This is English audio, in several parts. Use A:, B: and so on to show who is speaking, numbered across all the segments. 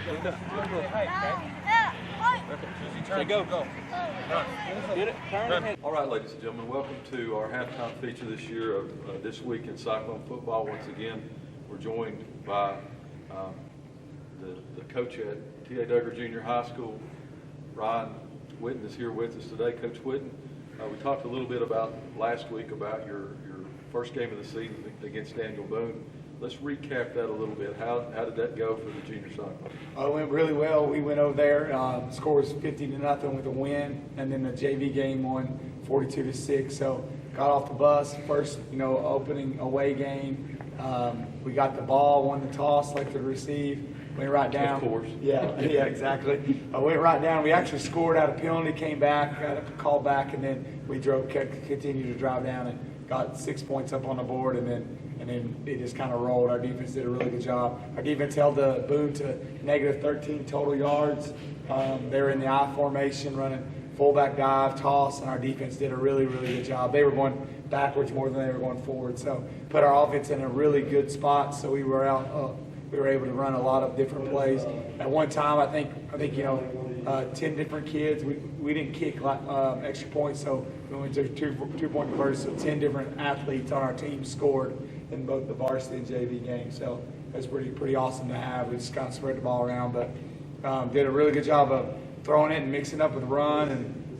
A: All right, ladies and gentlemen, welcome to our halftime feature this year of This Week in Cyclone Football. Once again, we're joined by the coach at T.A. Duggar Junior High School. Ryan Witten is here with us today. Coach Witten, we talked a little bit about last week about your first game of the season against Daniel Boone. Let's recap that a little bit. How did that go for the junior Cyclone?
B: It went really well. We went over there. Score was 50-0 with a win, and then the JV game won 42-6. So got off the bus first, opening away game. We got the ball, won the toss, selected to receive. Went right down.
A: Of course.
B: Yeah, exactly. Went right down. We actually scored out of penalty, came back, got a call back, and then we continued to drive down and got 6 points up on the board, and then it just kind of rolled. Our defense did a really good job. Our defense held the Boone to negative 13 total yards. They were in the I formation, running fullback dive, toss, and our defense did a really, really good job. They were going backwards more than they were going forward, so put our offense in a really good spot. So we were able to run a lot of different plays. At one time, I think 10 different kids. We didn't kick extra points, so we went to two-point conversion. So 10 different athletes on our team scored in both the varsity and JV games. So that's pretty awesome to have. We just kind of spread the ball around, but did a really good job of throwing it and mixing up with the run,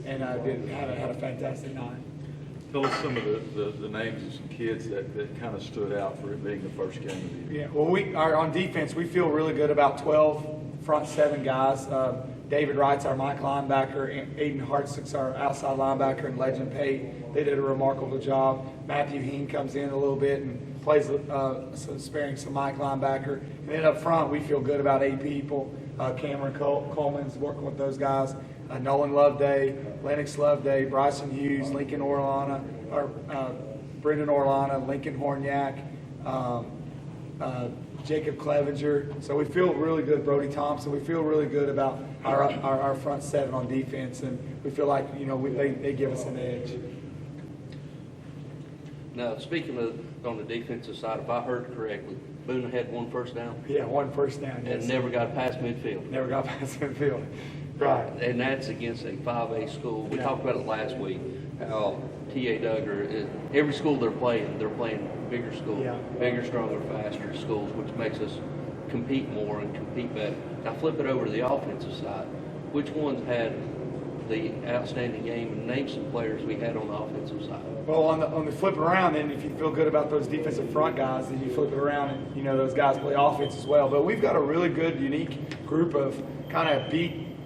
B: and had a fantastic night.
A: Tell us some of the names of some kids that kind of stood out for it being the first game of the year.
B: Yeah, well, on defense, we feel really good about 12 front 7 guys. David Wright's our Mike linebacker, Aiden Hartsick's our outside linebacker, and Legend Pate. They did a remarkable job. Matthew Heen comes in a little bit and plays sparing some Mike linebacker. And then up front, we feel good about 8 people. Cameron Coleman's working with those guys. Nolan Loveday, Lennox Loveday, Bryson Hughes, Brendan Orlana, Lincoln Horniak, Jacob Clevenger. So we feel really good, Brody Thompson. We feel really good about our front 7 on defense, and we feel like they give us an edge.
C: Now, speaking of on the defensive side, if I heard correctly, Boone had 1 first down.
B: Yeah, 1 first down.
C: And
B: yes.
C: never got past midfield.
B: Never got past midfield. Right.
C: And that's against a 5A school. We talked about it last week. How T.A. Duggar, every school they're playing bigger schools, bigger, stronger, faster schools, which makes us compete more and compete better. Now flip it over to the offensive side. Which ones had the outstanding game, and name some players we had on the offensive side?
B: Well, on the flip around, then if you feel good about those defensive front guys, then you flip it around and those guys play offense as well. But we've got a really good, unique group of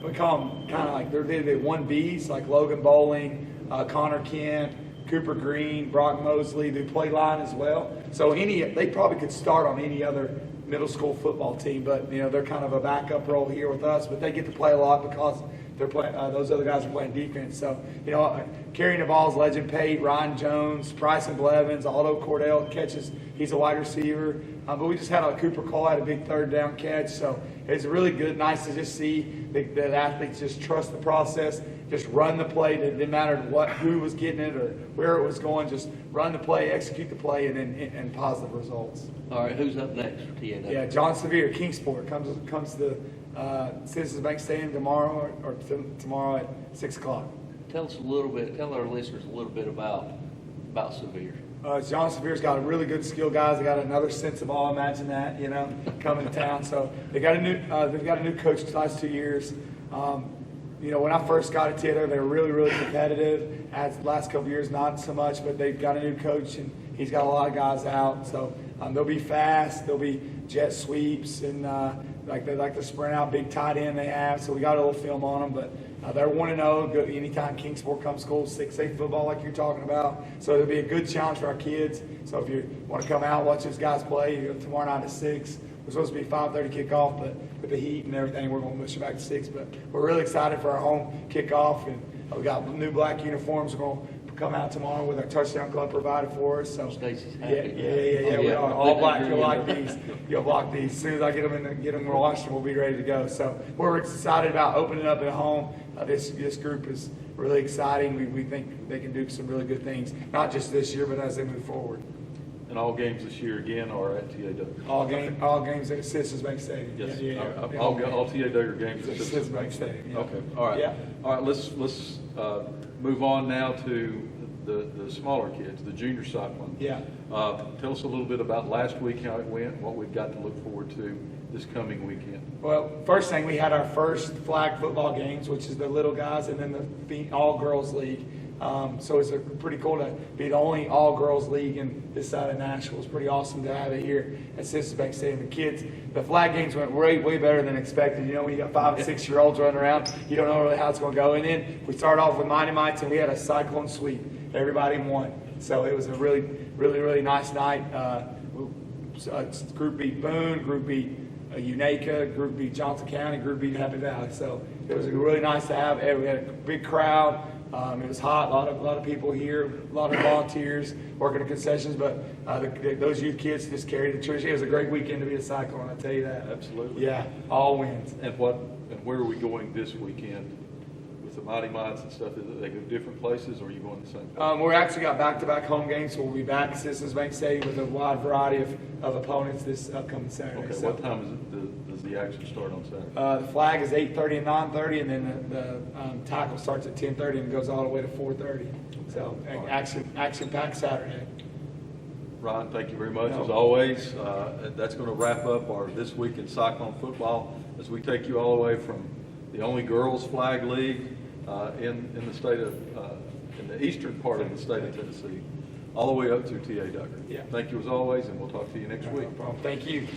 B: we call them kind of like they're 1Bs, like Logan Bowling, Connor Kent, Cooper Green, Brock Mosley. They play line as well. So they probably could start on any other middle school football team, but they're kind of a backup role here with us. But they get to play a lot because they're playing. Those other guys are playing defense. So carrying the ball is Legend Pate, Ryan Jones, Bryson Blevins, Aldo Cordell catches. He's a wide receiver. But we just had Cooper Cole had a big 3rd down catch. So it's really good, nice to just see that athletes just trust the process, just run the play. It didn't matter who was getting it or where it was going. Just run the play, execute the play, and positive results.
C: All right, who's up next for TNA?
B: Yeah, John Sevier, Kingsport comes to Citizens Bank Stadium tomorrow at 6 o'clock.
C: Tell our listeners a little bit about Sevier.
B: John Sevier's got a really good skill guys. They got another sense of awe. Imagine that, coming to town. So they've got a new coach the last 2 years. When I first got at Titter, they were really, really competitive. As the last couple of years, not so much, but they've got a new coach and he's got a lot of guys out. So they'll be fast. They'll be jet sweeps and they like to sprint out, big tight end they have. So we got a little film on them, but they're 1-0. Good anytime Kingsport comes school, 6A football like you're talking about. So it'll be a good challenge for our kids. So if you want to come out, watch those guys play, tomorrow night at 6. We're supposed to be 5:30 kickoff, but with the heat and everything, we're going to push it back to 6. But we're really excited for our home kickoff, and we got new black uniforms. We're going to come out tomorrow with our touchdown club provided for us. So
C: Stacy's happy.
B: Yeah. We are all black. You'll like these. You'll block these. As soon as I get them washed, we'll be ready to go. So we're excited about opening up at home. This group is really exciting. We think they can do some really good things, not just this year, but as they move forward.
A: And all games this year again are at TA Duggar.
B: All games at Citizens Bank Stadium.
A: Yes,
B: Yeah,
A: all TA Duggar games at
B: Citizens Bank Stadium. Yeah.
A: Okay, all right.
B: Yeah.
A: All right, let's move on now to the smaller kids, the junior Cyclone.
B: Yeah.
A: Tell us a little bit about last week, how it went, what we've got to look forward to this coming weekend.
B: Well, first thing, we had our first flag football games, which is the little guys, and then the all-girls league. So it's pretty cool to be the only all-girls league in this side of Nashville. It's pretty awesome to have it here at Citizens Bank Stadium. The kids, the flag games went way better than expected. You know, when you got 5 and 6 year olds running around, you don't know really how it's going to go. And then we started off with Mighty Mites, and we had a Cyclone sweep. Everybody won. So it was a really nice night. Group beat Boone, group beat Unaka, group beat Johnson County, group beat Happy Valley. So it was really nice to have. We had a big crowd. It was hot. A lot of people here. A lot of volunteers working at concessions. But those youth kids just carried the tradition. It was a great weekend to be a Cyclone. I tell you that.
A: Absolutely.
B: Yeah, all wins.
A: And where are we going this weekend with the Mighty Mites and stuff? They go different places, or are you going the same place?
B: We're actually got back-to-back home games, so we'll be back at Citizens Bank Stadium with a wide variety of opponents this upcoming Saturday.
A: Okay,
B: So,
A: what time does the action start on Saturday?
B: the flag is 8:30 and 9:30, and then the tackle starts at 10:30 and goes all the way to 4:30. So action-packed Saturday.
A: Ryan, thank you very much,
B: No.
A: as always. That's going to wrap up our This Week in Cyclone Football as we take you all the way from the only girls flag league in the state of, in the eastern part of the state of Tennessee, all the way up to TA Duggar.
B: Yeah.
A: Thank you as always, and we'll talk to you next week.
B: No problem. Thank you.